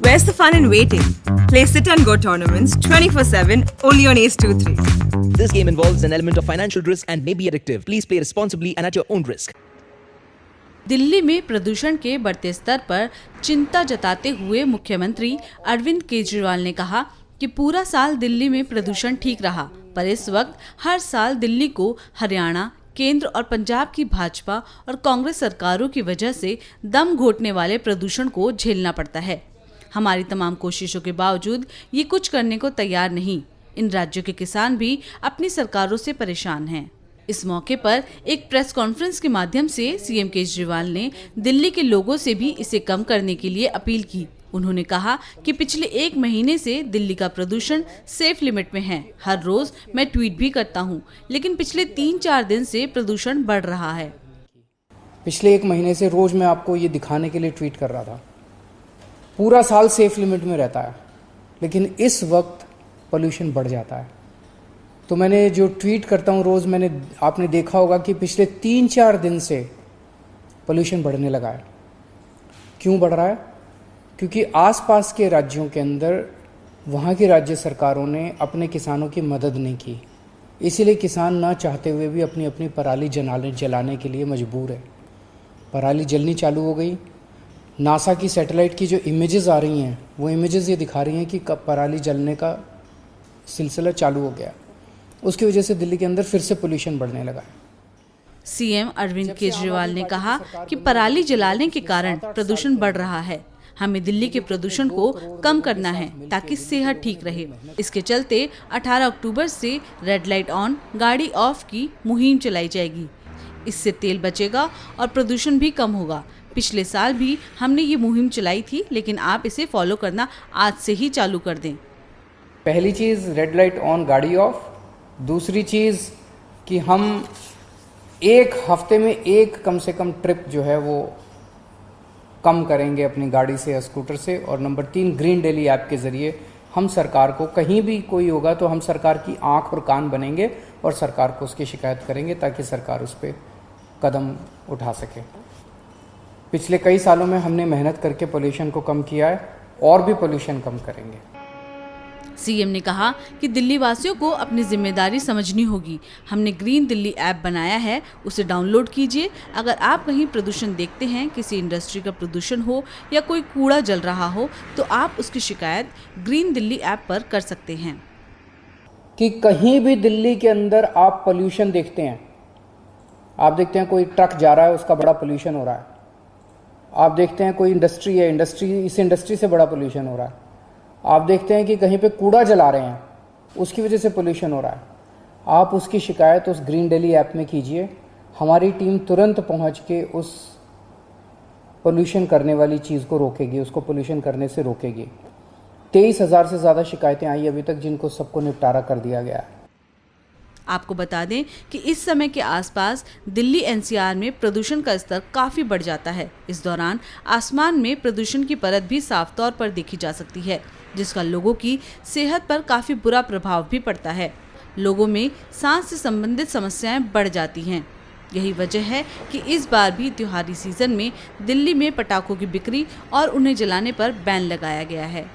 Where's the fun in waiting? Play Sit and Go tournaments 24/7 only on Ace 2-3. This game involves an element of financial risk and may be addictive. Please play responsibly and at your own risk. Delhi में प्रदूषण के बढ़ते स्तर पर चिंता जताते हुए मुख्यमंत्री अरविंद केजरीवाल ने कहा कि पूरा साल दिल्ली में प्रदूषण ठीक रहा, पर इस वक्त हर साल दिल्ली को हरियाणा, केंद्र और पंजाब की भाजपा और कांग्रेस सरकारों की वजह से दम घोटने वाले प्रदूषण को झेलना पड़ता है। हमारी तमाम कोशिशों के बावजूद ये कुछ करने को तैयार नहीं। इन राज्यों के किसान भी अपनी सरकारों से परेशान हैं। इस मौके पर एक प्रेस कॉन्फ्रेंस के माध्यम से सीएम केजरीवाल ने दिल्ली के लोगों से भी इसे कम करने के लिए अपील की। उन्होंने कहा कि पिछले 1 महीने से दिल्ली का प्रदूषण सेफ लिमिट में है। हर रोज मैं ट्वीट भी करता हूं, लेकिन पिछले 3-4 दिन से प्रदूषण बढ़ रहा है। पिछले 1 महीने से रोज मैं आपको ये दिखाने के लिए ट्वीट कर रहा था। पूरा साल सेफ लिमिट में रहता है, लेकिन इस वक्त पोल्यूशन बढ़ जाता है। तो मैंने जो ट्वीट करता हूँ रोज़, आपने देखा होगा कि पिछले 3-4 दिन से पोल्यूशन बढ़ने लगा है। क्यों बढ़ रहा है? क्योंकि आसपास के राज्यों के अंदर वहाँ की राज्य सरकारों ने अपने किसानों की मदद नहीं की, इसीलिए किसान ना चाहते हुए भी अपनी अपनी पराली जलाने के लिए मजबूर है। पराली जलनी चालू हो गई। नासा की सैटेलाइट की जो इमेजेस आ रही हैं, वो इमेजेस ये दिखा रही हैं कि कब पराली जलने का सिलसिला चालू हो गया। उसकी वजह से दिल्ली के अंदर फिर से पोल्यूशन बढ़ने लगा है। सीएम अरविंद केजरीवाल ने कहा कि पराली जलाने के कारण प्रदूषण बढ़ रहा है। हमें दिल्ली के प्रदूषण को कम करना है ताकि सेहत ठीक रहे। इसके चलते 18 अक्टूबर से रेड लाइट ऑन, गाड़ी ऑफ की मुहिम चलाई जाएगी। इससे तेल बचेगा और प्रदूषण भी कम होगा। पिछले साल भी हमने ये मुहिम चलाई थी, लेकिन आप इसे फॉलो करना आज से ही चालू कर दें। पहली चीज़ रेड लाइट ऑन, गाड़ी ऑफ। दूसरी चीज़ कि हम 1 हफ्ते में एक कम से कम ट्रिप जो है वो कम करेंगे अपनी गाड़ी से या स्कूटर से। और नंबर 3, ग्रीन दिल्ली ऐप के ज़रिए हम सरकार को, कहीं भी कोई होगा तो हम सरकार की आंख और कान बनेंगे और सरकार को उसकी शिकायत करेंगे ताकि सरकार उस पर कदम उठा सके। पिछले कई सालों में हमने मेहनत करके पोल्यूशन को कम किया है और भी पोल्यूशन कम करेंगे। सीएम ने कहा कि दिल्ली वासियों को अपनी जिम्मेदारी समझनी होगी। हमने ग्रीन दिल्ली ऐप बनाया है, उसे डाउनलोड कीजिए। अगर आप कहीं प्रदूषण देखते हैं, किसी इंडस्ट्री का प्रदूषण हो या कोई कूड़ा जल रहा हो, तो आप उसकी शिकायत ग्रीन दिल्ली ऐप पर कर सकते हैं। कि कहीं भी दिल्ली के अंदर आप पोल्यूशन देखते हैं, आप देखते हैं कोई ट्रक जा रहा है, उसका बड़ा पोल्यूशन हो रहा है। आप देखते हैं कोई इंडस्ट्री है, इस इंडस्ट्री से बड़ा पोल्यूशन हो रहा है। आप देखते हैं कि कहीं पे कूड़ा जला रहे हैं, उसकी वजह से पोल्यूशन हो रहा है। आप उसकी शिकायत उस ग्रीन दिल्ली ऐप में कीजिए। हमारी टीम तुरंत पहुंच के उस पोल्यूशन करने वाली चीज़ को रोकेगी, उसको पोल्यूशन करने से रोकेगी। 23,000 से ज़्यादा शिकायतें आई अभी तक, जिनको सबको निपटारा कर दिया गया है। आपको बता दें कि इस समय के आसपास दिल्ली एनसीआर में प्रदूषण का स्तर काफी बढ़ जाता है। इस दौरान आसमान में प्रदूषण की परत भी साफ तौर पर देखी जा सकती है, जिसका लोगों की सेहत पर काफी बुरा प्रभाव भी पड़ता है। लोगों में सांस से संबंधित समस्याएं बढ़ जाती हैं। यही वजह है कि इस बार भी त्योहारी सीजन में दिल्ली में पटाखों की बिक्री और उन्हें जलाने पर बैन लगाया गया है।